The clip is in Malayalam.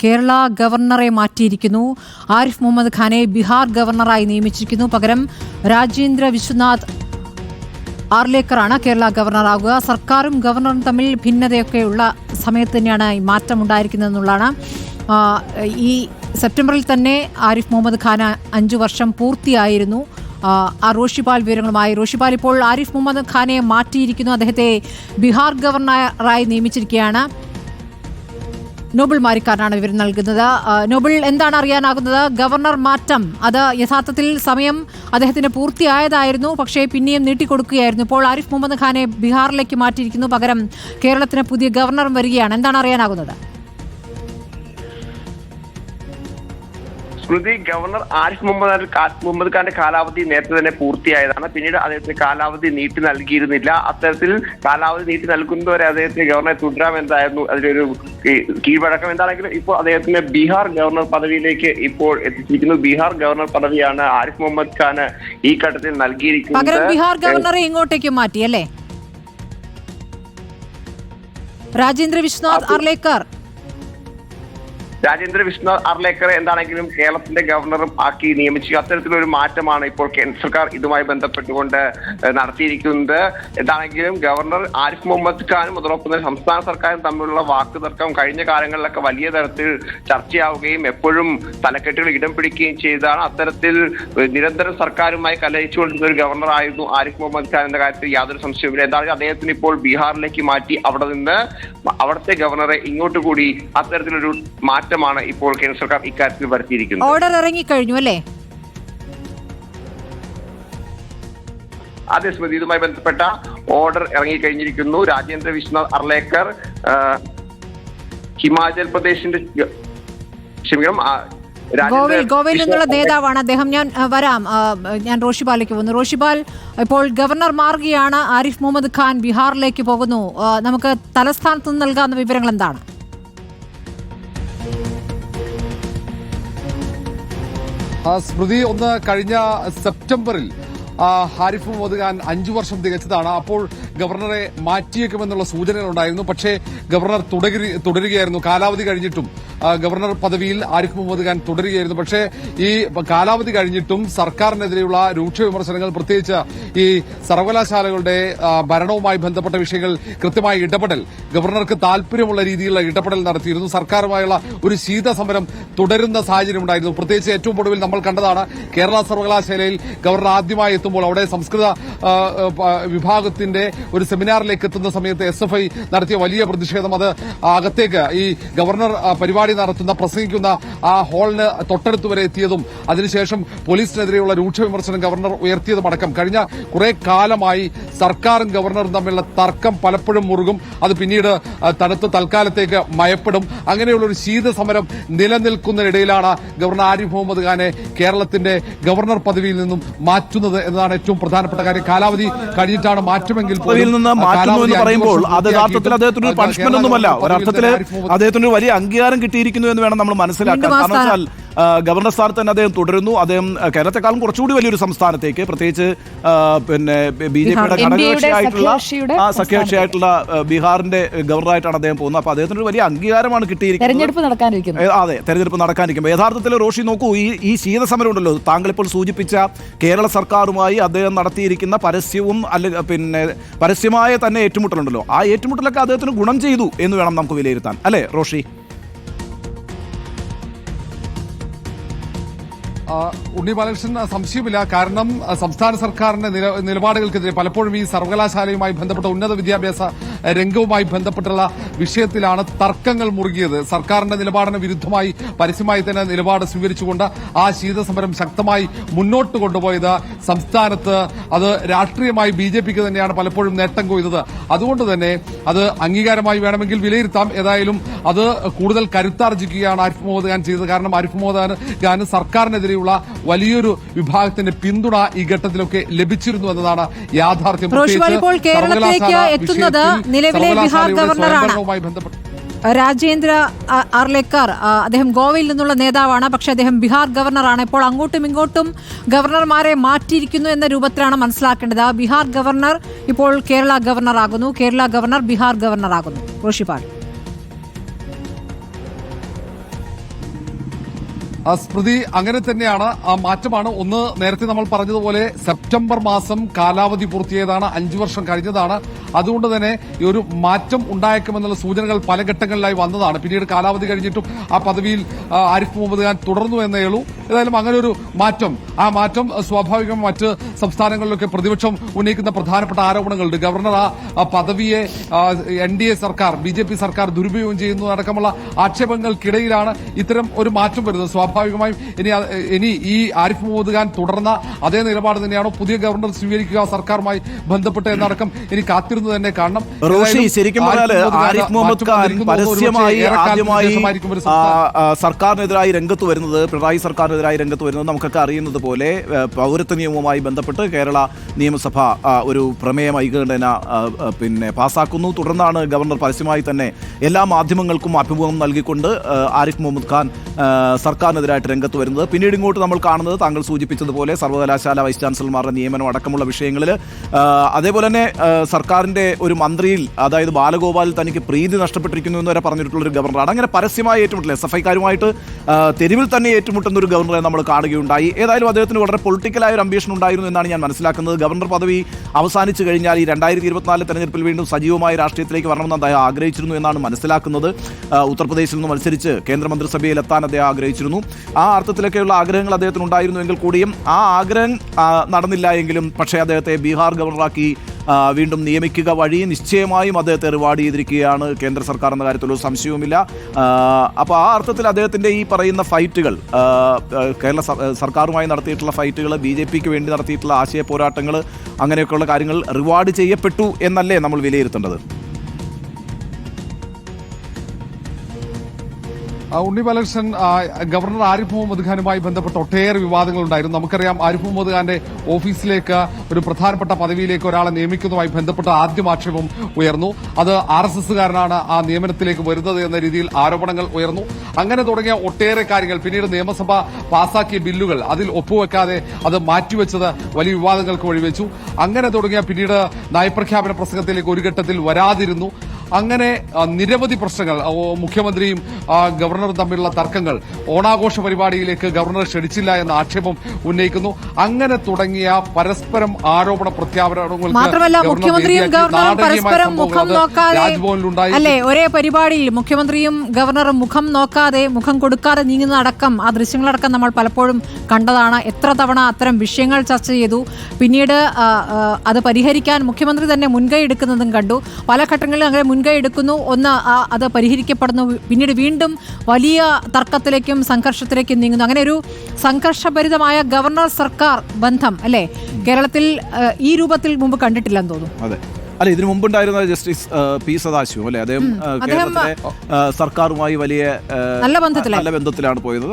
കേരള ഗവർണറെ മാറ്റിയിരിക്കുന്നു. ആരിഫ് മുഹമ്മദ് ഖാനെ ബീഹാർ ഗവർണറായി നിയമിച്ചിരിക്കുന്നു. പകരം രാജേന്ദ്ര വിശ്വനാഥ് ആർലേക്കറാണ് കേരള ഗവർണറാകുക. സർക്കാരും ഗവർണറും തമ്മിൽ ഭിന്നതയൊക്കെയുള്ള സമയത്ത് തന്നെയാണ് ഈ മാറ്റമുണ്ടായിരിക്കുന്നതെന്നുള്ളതാണ്. ഈ സെപ്റ്റംബറിൽ തന്നെ ആരിഫ് മുഹമ്മദ് ഖാൻ 5 വർഷം പൂർത്തിയായിരുന്നു. റോഷിപാൽ വിവരങ്ങളുമായി. റോഷിപാൽ, ഇപ്പോൾ ആരിഫ് മുഹമ്മദ് ഖാനെ മാറ്റിയിരിക്കുന്നു. അദ്ദേഹത്തെ ബീഹാർ ഗവർണറായി നിയമിച്ചിരിക്കുകയാണ്. നോബിൾ മാരിക്കാരനാണ് വിവരം നൽകുന്നത്. നോബിൾ, എന്താണ് അറിയാനാകുന്നത്? ഗവർണർ മാറ്റം അത് യഥാർത്ഥത്തിൽ സമയം അദ്ദേഹത്തിന് പൂർത്തിയായതായിരുന്നു, പക്ഷേ പിന്നെയും നീട്ടിക്കൊടുക്കുകയായിരുന്നു. ഇപ്പോൾ ആരിഫ് മുഹമ്മദ് ഖാനെ ബീഹാറിലേക്ക് മാറ്റിയിരിക്കുന്നു. പകരം കേരളത്തിന് പുതിയ ഗവർണറും വരികയാണ്. എന്താണ് അറിയാനാകുന്നത്? സ്മൃതി, ഗവർണർ ആരിഫ് മുഹമ്മദ് ഖാന്റെ കാലാവധി നേരത്തെ തന്നെ പൂർത്തിയായതാണ്. പിന്നീട് അദ്ദേഹത്തിന് കാലാവധി നീട്ടി നൽകിയിരുന്നില്ല. അത്തരത്തിൽ കാലാവധി നീട്ടി നൽകുന്നതുവരെ അദ്ദേഹത്തിന് ഗവർണറെ തുടരാമെന്നായിരുന്നു അതിലൊരു കീഴ്വഴക്കം. എന്താണെങ്കിലും ഇപ്പോൾ അദ്ദേഹത്തിന് ബീഹാർ ഗവർണർ പദവിയിലേക്ക് ഇപ്പോൾ എത്തിച്ചിരിക്കുന്നു. ബീഹാർ ഗവർണർ പദവിയാണ് ആരിഫ് മുഹമ്മദ് ഖാന് ഈ ഘട്ടത്തിൽ നൽകിയിരിക്കുന്നത്. ബീഹാർ ഗവർണറെ ഇങ്ങോട്ടേക്ക് മാറ്റി അല്ലേ? രാജേന്ദ്ര വിശ്വനാഥ് അർലേക്കറെ എന്താണെങ്കിലും കേരളത്തിന്റെ ഗവർണറും ആക്കി നിയമിച്ചു. അത്തരത്തിലൊരു മാറ്റമാണ് ഇപ്പോൾ കേന്ദ്ര സർക്കാർ ഇതുമായി ബന്ധപ്പെട്ടുകൊണ്ട് നടത്തിയിരിക്കുന്നത്. എന്താണെങ്കിലും ഗവർണർ ആരിഫ് മുഹമ്മദ് ഖാനും അതോടൊപ്പം തന്നെ സംസ്ഥാന സർക്കാരും തമ്മിലുള്ള വാക്കുതർക്കം കഴിഞ്ഞ കാലങ്ങളിലൊക്കെ വലിയ തരത്തിൽ ചർച്ചയാവുകയും എപ്പോഴും തലക്കെട്ടുകൾ ഇടം പിടിക്കുകയും ചെയ്തതാണ്. അത്തരത്തിൽ നിരന്തരം സർക്കാരുമായി കലഹിച്ചുകൊണ്ടിരുന്ന ഒരു ഗവർണർ ആയിരുന്നു ആരിഫ് മുഹമ്മദ് ഖാൻ എന്ന കാര്യത്തിൽ യാതൊരു സംശയവുമില്ല. എന്താണെങ്കിലും അദ്ദേഹത്തിന് ഇപ്പോൾ ബീഹാറിലേക്ക് മാറ്റി അവിടെ നിന്ന് അവിടുത്തെ ഗവർണറെ ഇങ്ങോട്ട് കൂടി അത്തരത്തിലൊരു മാറ്റമാണ് ഇപ്പോൾ കേന്ദ്ര സർക്കാർ ഇക്കാര്യത്തിൽ വരുത്തിയിരിക്കുന്നത്. ഓർഡർ ഇറങ്ങിക്കഴിഞ്ഞു അല്ലേ? അതെ സ്മൃതി, ഇതുമായി ബന്ധപ്പെട്ട ഓർഡർ ഇറങ്ങിക്കഴിഞ്ഞിരിക്കുന്നു. രാജേന്ദ്ര വിശ്വനാഥ് അർലേക്കർ ഹിമാചൽ പ്രദേശിന്റെ ഗോവയിൽ നിന്നുള്ള നേതാവാണ് അദ്ദേഹം. ഞാൻ റോഷിപാലേക്ക് പോകുന്നു. റോഷിപാൽ, ഇപ്പോൾ ഗവർണർ മാറുകയാണ്. ആരിഫ് മുഹമ്മദ് ഖാൻ ബീഹാറിലേക്ക് പോകുന്നു. നമുക്ക് തലസ്ഥാനത്ത് നിന്ന് നൽകാവുന്ന വിവരങ്ങൾ എന്താണ്? സ്മൃതി, ഒന്ന് കഴിഞ്ഞ സെപ്റ്റംബറിൽ ആരിഫ് മുഹമ്മദ് ഖാൻ 5 വർഷം തികച്ചതാണ്. അപ്പോൾ ഗവർണറെ മാറ്റിയേക്കുമെന്നുള്ള സൂചനകളുണ്ടായിരുന്നു. പക്ഷേ ഗവർണർ തുടരുകയായിരുന്നു. കാലാവധി കഴിഞ്ഞിട്ടും ഗവർണർ പദവിയിൽ ആരിഫ് മുഹമ്മദ് ഖാൻ തുടരുകയായിരുന്നു. പക്ഷേ ഈ കാലാവധി കഴിഞ്ഞിട്ടും സർക്കാരിനെതിരെയുള്ള രൂക്ഷ വിമർശനങ്ങൾ, പ്രത്യേകിച്ച് ഈ സർവകലാശാലകളുടെ ഭരണവുമായി ബന്ധപ്പെട്ട വിഷയങ്ങൾ കൃത്യമായ ഇടപെടൽ, ഗവർണർക്ക് താല്പര്യമുള്ള രീതിയിലുള്ള ഇടപെടൽ നടത്തിയിരുന്നു. സർക്കാരുമായുള്ള ഒരു ശീതസമരം തുടരുന്ന സാഹചര്യമുണ്ടായിരുന്നു. പ്രത്യേകിച്ച് ഏറ്റവും ഒടുവിൽ നമ്മൾ കണ്ടതാണ് കേരള സർവകലാശാലയിൽ ഗവർണർ ആദ്യമായി എത്തുമ്പോൾ അവിടെ സംസ്കൃത വിഭാഗത്തിന്റെ ഒരു സെമിനാറിലേക്ക് എത്തുന്ന സമയത്ത് SFI നടത്തിയ വലിയ പ്രതിഷേധം, അത് അകത്തേക്ക് ഈ ഗവർണർ പരിപാടി നടത്തുന്ന പ്രസംഗിക്കുന്ന ആ ഹാളിന് തൊട്ടടുത്ത് വരെ എത്തിയതും അതിനുശേഷം പോലീസിനെതിരെയുള്ള രൂക്ഷ വിമർശനം ഗവർണർ ഉയർത്തിയതും അടക്കം കഴിഞ്ഞ കുറെ കാലമായി സർക്കാരും ഗവർണറും തമ്മിലുള്ള തർക്കം പലപ്പോഴും മുറുകും. അത് പിന്നീട് തൽക്കാലത്തേക്ക് മയപ്പെടും. അങ്ങനെയുള്ള ഒരു ശീതസമരം നിലനിൽക്കുന്നതിനിടയിലാണ് ഗവർണർ ആരിഫ് മുഹമ്മദ് ഖാനെ കേരളത്തിന്റെ ഗവർണർ പദവിയിൽ നിന്നും മാറ്റുന്നത് എന്നതാണ് ഏറ്റവും പ്രധാനപ്പെട്ട കാര്യം. കാലാവധി കഴിഞ്ഞിട്ടാണ് മാറ്റുമെങ്കിൽ മാറ്റുന്നു എന്ന് പറയുമ്പോൾ അത് യഥാർത്ഥത്തിൽ അദ്ദേഹത്തിന് പണിഷ്മെന്റ് ഒന്നുമല്ല. ഒരർത്ഥത്തിൽ അദ്ദേഹത്തിന് വലിയ അംഗീകാരം കിട്ടിയിരിക്കുന്നു എന്ന് വേണം നമ്മൾ മനസ്സിലാക്കാൻ. കാരണം വെച്ചാൽ ഗവർണർ സ്ഥാനത്ത് തന്നെ അദ്ദേഹം തുടരുന്നു. അദ്ദേഹം കേരളത്തെക്കാളും കുറച്ചുകൂടി വലിയൊരു സംസ്ഥാനത്തേക്ക്, പ്രത്യേകിച്ച് പിന്നെ BJPയുടെ സഖ്യകക്ഷിയായിട്ടുള്ള ബീഹാറിന്റെ ഗവർണറായിട്ടാണ് അദ്ദേഹം പോകുന്നത്. അപ്പൊ അദ്ദേഹത്തിന് ഒരു വലിയ അംഗീകാരമാണ് കിട്ടിയിരിക്കുന്നത്. അതെ, തെരഞ്ഞെടുപ്പ് നടക്കാനിരിക്കുമ്പോൾ യഥാർത്ഥത്തിൽ റോഷി നോക്കൂ, ഈ ശീതസമരം ഉണ്ടല്ലോ, താങ്കൾ ഇപ്പോൾ സൂചിപ്പിച്ച കേരള സർക്കാരുമായി അദ്ദേഹം നടത്തിയിരിക്കുന്ന പരസ്യവും പിന്നെ പരസ്യമായ തന്നെ ഏറ്റുമുട്ടലുണ്ടല്ലോ, ആ ഏറ്റുമുട്ടലൊക്കെ അദ്ദേഹത്തിന് ഗുണം ചെയ്തു എന്ന് വേണം നമുക്ക് വിലയിരുത്താൻ, അല്ലേ റോഷി? ഉണ്ണി ബാലകൃഷ്ണൻ, സംശയമില്ല. കാരണം സംസ്ഥാന സർക്കാരിന്റെ നിലപാടുകൾക്കെതിരെ പലപ്പോഴും ഈ സർവകലാശാലയുമായി ബന്ധപ്പെട്ട ഉന്നത വിദ്യാഭ്യാസ രംഗവുമായി ബന്ധപ്പെട്ടുള്ള വിഷയത്തിലാണ് തർക്കങ്ങൾ മുറുകിയത്. സർക്കാരിന്റെ നിലപാടിന് വിരുദ്ധമായി പരസ്യമായി തന്നെ നിലപാട് സ്വീകരിച്ചുകൊണ്ട് ആ ശീതസമരം ശക്തമായി മുന്നോട്ട് കൊണ്ടുപോയത് സംസ്ഥാനത്ത് അത് രാഷ്ട്രീയമായി BJPക്ക് തന്നെയാണ് പലപ്പോഴും നേട്ടം കൊയ്തത്. അതുകൊണ്ട് തന്നെ അത് അംഗീകാരമായി വേണമെങ്കിൽ വിലയിരുത്താം. ഏതായാലും അത് കൂടുതൽ കരുത്താർജിക്കുകയാണ് ആരിഫ് മുഹമ്മദ് ഖാൻ ചെയ്തത്. കാരണം ആരിഫ് മുഹമ്മദ് ഖാൻ സർക്കാരിനെതിരെയുള്ള വലിയൊരു വിഭാഗത്തിന്റെ പിന്തുണ ഈ ഘട്ടത്തിലൊക്കെ ലഭിച്ചിരുന്നു എന്നതാണ് യാഥാർത്ഥ്യം. നിലവിലെ ബീഹാർ ഗവർണറാണ് രാജേന്ദ്ര അർലേക്കർ. അദ്ദേഹം ഗോവയിൽ നിന്നുള്ള നേതാവാണ്, പക്ഷേ അദ്ദേഹം ബീഹാർ ഗവർണറാണ്. ഇപ്പോൾ അങ്ങോട്ടും ഇങ്ങോട്ടും ഗവർണർമാരെ മാറ്റിയിരിക്കുന്നു എന്ന രൂപത്തിലാണ് മനസ്സിലാക്കേണ്ടത്. ബീഹാർ ഗവർണർ ഇപ്പോൾ കേരള ഗവർണറാകുന്നു, കേരള ഗവർണർ ബീഹാർ ഗവർണറാകുന്നു. റോഷിപാൽ. സ്മൃതി, അങ്ങനെ തന്നെയാണ്. ആ മാറ്റമാണ്. ഒന്ന്, നേരത്തെ നമ്മൾ പറഞ്ഞതുപോലെ സെപ്റ്റംബർ മാസം കാലാവധി പൂർത്തിയായതാണ്, 5 വർഷം കഴിഞ്ഞതാണ്. അതുകൊണ്ട് തന്നെ ഈ ഒരു മാറ്റം ഉണ്ടായേക്കുമെന്നുള്ള സൂചനകൾ പല ഘട്ടങ്ങളിലായി വന്നതാണ്. പിന്നീട് കാലാവധി കഴിഞ്ഞിട്ടും ആ പദവിയിൽ ആരിഫ് മുഹമ്മദ് ഖാൻ തുടർന്നു എന്നേ ഉള്ളൂ. ഏതായാലും അങ്ങനെ ഒരു മാറ്റം, ആ മാറ്റം സ്വാഭാവികമായി മറ്റ് സംസ്ഥാനങ്ങളിലൊക്കെ പ്രതിപക്ഷം ഉന്നയിക്കുന്ന പ്രധാനപ്പെട്ട ആരോപണങ്ങളുണ്ട്. ഗവർണർ ആ പദവിയെ NDA സർക്കാർ, BJP സർക്കാർ ദുരുപയോഗം ചെയ്യുന്നു അടക്കമുള്ള ആക്ഷേപങ്ങൾക്കിടയിലാണ് ഇത്തരം ഒരു മാറ്റം വരുന്നത്. സ്വാഭാവികമായും ഇനി ഈ ആരിഫ് മുഹമ്മദ് ഖാൻ തുടർന്ന അതേ നിലപാട് തന്നെയാണോ പുതിയ ഗവർണർ സ്വീകരിക്കുക സർക്കാരുമായി ബന്ധപ്പെട്ട് എന്നടക്കം ഇനി കാത്തിരുന്ന് തന്നെ കാണണം. റോഷി, ശരിക്കും പറഞ്ഞാൽ ആരിഫ് മുഹമ്മദ് ഖാൻ പരസ്യമായി ആദ്യമായി സർക്കാരിനെതിരായി രംഗത്ത് വരുന്നത്, പിണറായി സർക്കാരിനെതിരായി രംഗത്ത് വരുന്നത് നമുക്കൊക്കെ അറിയുന്നത് പോലെ പൗരത്വ നിയമവുമായി ബന്ധപ്പെട്ട് കേരള നിയമസഭ ഒരു പ്രമേയം ഐകകണ്ഠേന പാസാക്കുന്നു. തുടർന്നാണ് ഗവർണർ പരസ്യമായി തന്നെ എല്ലാ മാധ്യമങ്ങൾക്കും അഭിമുഖം നൽകിക്കൊണ്ട് ആരിഫ് മുഹമ്മദ് ഖാൻ സർക്കാരിനെതിരായിട്ട് രംഗത്ത് വരുന്നത്. പിന്നീട് ഇങ്ങോട്ട് നമ്മൾ കാണുന്നത് താങ്കൾ സൂചിപ്പിച്ചതുപോലെ സർവകലാശാല വൈസ് ചാൻസലർമാരുടെ നിയമനം അടക്കമുള്ള വിഷയങ്ങളിൽ, അതേപോലെ തന്നെ സർക്കാരിന്റെ ഒരു മന്ത്രിയിൽ, അതായത് ബാലഗോപാലിൽ തനിക്ക് പ്രീതി നഷ്ടപ്പെട്ടിരിക്കുന്നു എന്ന് വരെ പറഞ്ഞിട്ടുള്ള ഒരു ഗവർണറാണ്. അങ്ങനെ പരസ്യമായി ഏറ്റുമുട്ടില്ല, SFIക്കാരുമായിട്ട് തെരുവിൽ തന്നെ ഏറ്റുമുട്ടുന്ന ഒരു ഗവർണറെ നമ്മൾ കാണുകയുണ്ടായി. ഏതായാലും അദ്ദേഹത്തിന് വളരെ പൊളിറ്റിക്കലായ ഒരു അംബീഷൻ ഉണ്ടായിരുന്നു എന്നാണ് ഞാൻ മനസ്സിലാക്കുന്നത്. ഗവർണർ പദവി അവസാനിച്ചു കഴിഞ്ഞാൽ ഈ 2024 തെരഞ്ഞെടുപ്പിൽ വീണ്ടും സജീവമായ രാഷ്ട്രീയത്തിലേക്ക് വരണമെന്ന് അദ്ദേഹം ആഗ്രഹിച്ചിരുന്നു എന്നാണ് മനസ്സിലാക്കുന്നത്. ഉത്തർപ്രദേശിൽ നിന്ന് മത്സരിച്ച് കേന്ദ്രമന്ത്രിസഭയിൽ എത്താൻ അദ്ദേഹം ആഗ്രഹിച്ചിരുന്നു. ആ അർത്ഥത്തിലൊക്കെയുള്ള ആഗ്രഹങ്ങൾ അദ്ദേഹത്തിന് ഉണ്ടായിരുന്നുവെങ്കിൽ കൂടിയും ആ ആഗ്രഹം നടന്നില്ല എങ്കിലും പക്ഷേ അദ്ദേഹത്തെ ബീഹാർ ഗവർണറാക്കി വീണ്ടും നിയമിക്കുക വഴി നിശ്ചയമായും അദ്ദേഹത്തെ റിവാർഡ് ചെയ്തിരിക്കുകയാണ് കേന്ദ്ര സർക്കാർ എന്ന കാര്യത്തിൽ ഒരു സംശയവുമില്ല. അപ്പോൾ ആ അർത്ഥത്തിൽ അദ്ദേഹത്തിൻ്റെ ഈ പറയുന്ന ഫൈറ്റുകൾ, കേരള സർക്കാരുമായി നടത്തിയിട്ടുള്ള ഫൈറ്റുകൾ, BJPക്ക് വേണ്ടി നടത്തിയിട്ടുള്ള ആശയ പോരാട്ടങ്ങൾ, അങ്ങനെയൊക്കെയുള്ള കാര്യങ്ങൾ റിവാർഡ് ചെയ്യപ്പെട്ടു എന്നല്ലേ നമ്മൾ വിലയിരുത്തേണ്ടത്? ഉണ്ണി ബാലകൃഷ്ണൻ, ഗവർണർ ആരിഫ് മുഹമ്മദ് ഖാനുമായി ബന്ധപ്പെട്ട ഒട്ടേറെ വിവാദങ്ങളുണ്ടായിരുന്നു. നമുക്കറിയാം, ആരിഫ് മുഹമ്മദ് ഖാന്റെ ഓഫീസിലേക്ക് ഒരു പ്രധാനപ്പെട്ട പദവിയിലേക്ക് ഒരാളെ നിയമിക്കുന്നതുമായി ബന്ധപ്പെട്ട ആദ്യം ആക്ഷേപം ഉയർന്നു. അത് RSSകാരനാണ് ആ നിയമനത്തിലേക്ക് വരുന്നത് എന്ന രീതിയിൽ ആരോപണങ്ങൾ ഉയർന്നു. അങ്ങനെ തുടങ്ങിയ ഒട്ടേറെ കാര്യങ്ങൾ, പിന്നീട് നിയമസഭ പാസാക്കിയ ബില്ലുകൾ അതിൽ ഒപ്പുവെക്കാതെ അത് മാറ്റിവെച്ചത് വലിയ വിവാദങ്ങൾക്ക് വഴിവെച്ചു. അങ്ങനെ തുടങ്ങിയ പിന്നീട് നയപ്രഖ്യാപന പ്രസംഗത്തിലേക്ക് ഒരു ഘട്ടത്തിൽ വരാതിരുന്നു. അങ്ങനെ നിരവധി പ്രശ്നങ്ങൾ, മുഖ്യമന്ത്രിയും ഗവർണറും തമ്മിലുള്ള തർക്കങ്ങൾ, ഓണാഘോഷ പരിപാടിയിലേക്ക് ഗവർണർ ക്ഷണിച്ചില്ല എന്ന ആക്ഷേപം ഉന്നയിക്കുന്നു. അങ്ങനെ തുടങ്ങിയ പരസ്പരം ആരോപണ പ്രത്യാരോപണങ്ങൾ മാത്രമല്ല, മുഖ്യമന്ത്രിയും ഗവർണറും പരസ്പരം മുഖം നോക്കാതെ, അല്ലെ, ഒരേ പരിപാടിയിൽ മുഖ്യമന്ത്രിയും ഗവർണറും മുഖം നോക്കാതെ, മുഖം കൊടുക്കാതെ നീങ്ങുന്ന അടക്കം ആ ദൃശ്യങ്ങളടക്കം നമ്മൾ പലപ്പോഴും കണ്ടതാണ്. എത്ര തവണ അത്തരം വിഷയങ്ങൾ ചർച്ച ചെയ്തു. പിന്നീട് അത് പരിഹരിക്കാൻ മുഖ്യമന്ത്രി തന്നെ മുൻകൈ എടുക്കുന്നതും കണ്ടു. പല ഘട്ടങ്ങളിലും അങ്ങനെ മുൻകൈ എടുക്കുന്നു, ഒന്ന് അത് പരിഹരിക്കപ്പെടുന്നു, പിന്നീട് വീണ്ടും വലിയ തർക്കത്തിലേക്കും സംഘർഷത്തിലേക്കും നീങ്ങുന്നു. അങ്ങനെ ഒരു സംഘർഷഭരിതമായ ഗവർണർ സർക്കാർ ബന്ധം, അല്ലെ, കേരളത്തിൽ ഈ രൂപത്തിൽ മുമ്പ് കണ്ടിട്ടില്ലെന്ന് തോന്നുന്നു. അതെ, അല്ല, ഇതിനു മുമ്പുണ്ടായിരുന്ന ജസ്റ്റിസ് P സദാശിവം, അല്ലെ, അദ്ദേഹം കേരളത്തിലെ സർക്കാരുമായി വലിയ നല്ല ബന്ധത്തിലാണ് പോയത്.